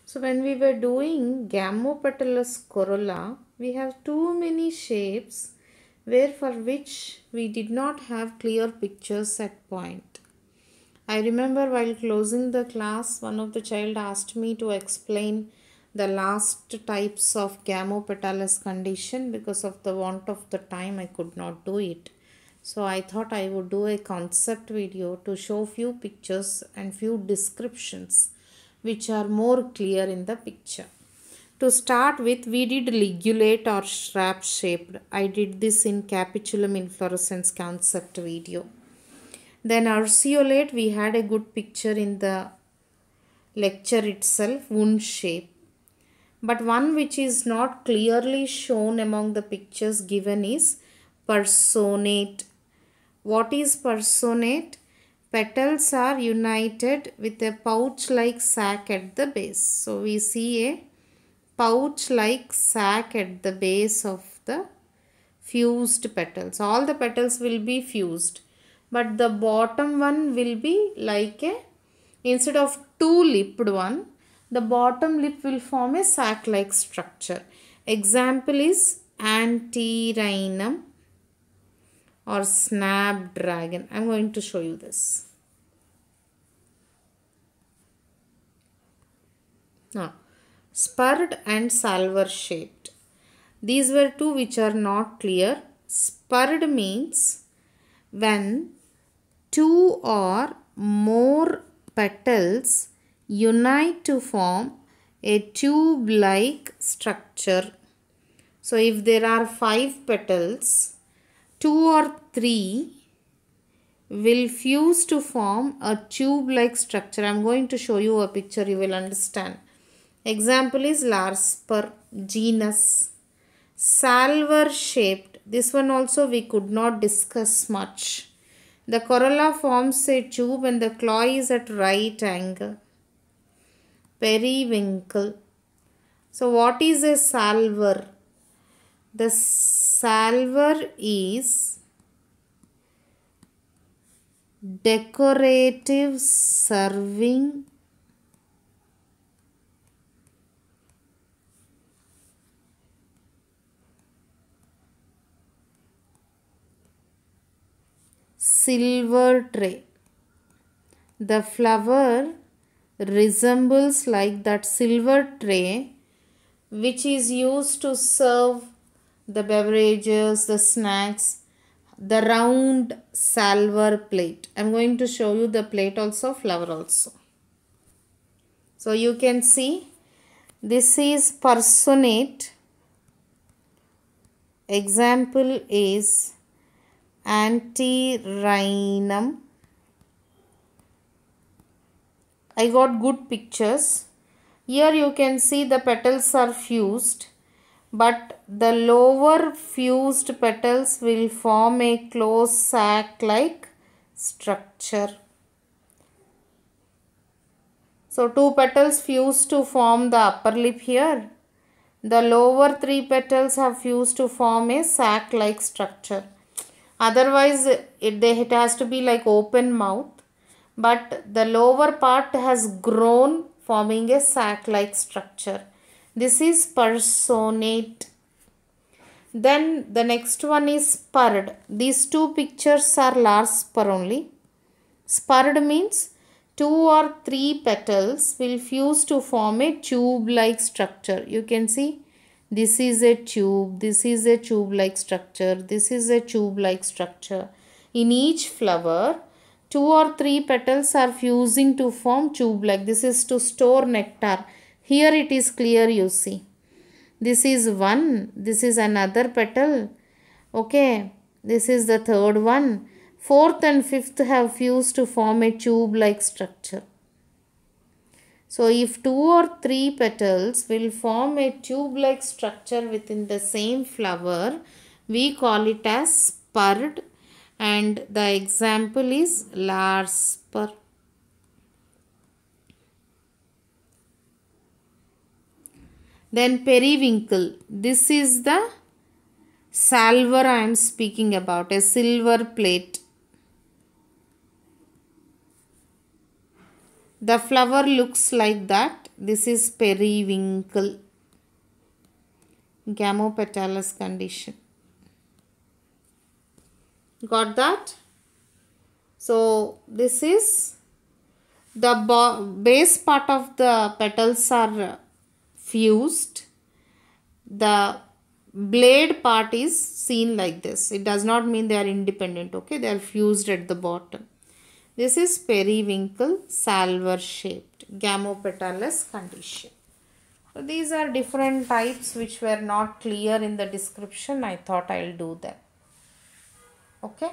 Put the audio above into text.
So when we were doing Gamopetalous corolla, we have too many shapes where for which we did not have clear pictures at point. I remember while closing the class, one of the child asked me to explain the last types of Gamopetalous condition. Because of the want of the time I could not do it. So I thought I would do a concept video to show few pictures and few descriptions which are more clear in the picture. To start with, we did ligulate or strap shaped. I did this in capitulum inflorescence concept video. Then urceolate, we had a good picture in the lecture itself, wound shape. But one which is not clearly shown among the pictures given is personate. What is personate? Petals are united with a pouch-like sac at the base. So we see a pouch-like sac at the base of the fused petals. All the petals will be fused, but the bottom one will be like a, instead of two-lipped one, the bottom lip will form a sac-like structure. Example is Antirrhinum or snapdragon. I am going to show you this. Now, spurred and salver shaped. These were two which are not clear. Spurred means when two or more petals unite to form a tube-like structure. So, if there are 5 petals, 2 or 3 will fuse to form a tube-like structure. I am going to show you a picture, you will understand. Example is Larspur genus. Salver shaped. This one also we could not discuss much. The corolla forms a tube and the claw is at right angle. Periwinkle. So what is a salver? The salver is decorative serving silver tray. The flower resembles like that silver tray which is used to serve the beverages, the snacks, the round salver plate. I am going to show you the plate also, flower also. So you can see this is personate. Example is Antirrhinum. I got good pictures. Here you can see the petals are fused, but the lower fused petals will form a closed sac-like structure. So, 2 petals fused to form the upper lip here. The lower 3 petals have fused to form a sac-like structure. Otherwise, it has to be like open mouth. But the lower part has grown, forming a sac-like structure. This is personate. Then the next one is spurred. These two pictures are larspur only. Spurred means 2 or 3 petals will fuse to form a tube-like structure. You can see this is a tube, this is a tube-like structure, this is a tube-like structure. In each flower, 2 or 3 petals are fusing to form tube-like. This is to store nectar. Here it is clear, you see. This is one, this is another petal. Okay, this is the third one. Fourth and fifth have fused to form a tube-like structure. So, if 2 or 3 petals will form a tube-like structure within the same flower, we call it as spurred, and the example is larspur. Then periwinkle. This is the salver I am speaking about, a silver plate. The flower looks like that. This is periwinkle, gamopetalous condition. Got that? So this is the base part of the petals are fused. The blade part is seen like this. It does not mean they are independent, okay? They are fused at the bottom. This is periwinkle, salver shaped, gamopetalous condition. So these are different types which were not clear in the description. I thought I'll do them. Okay.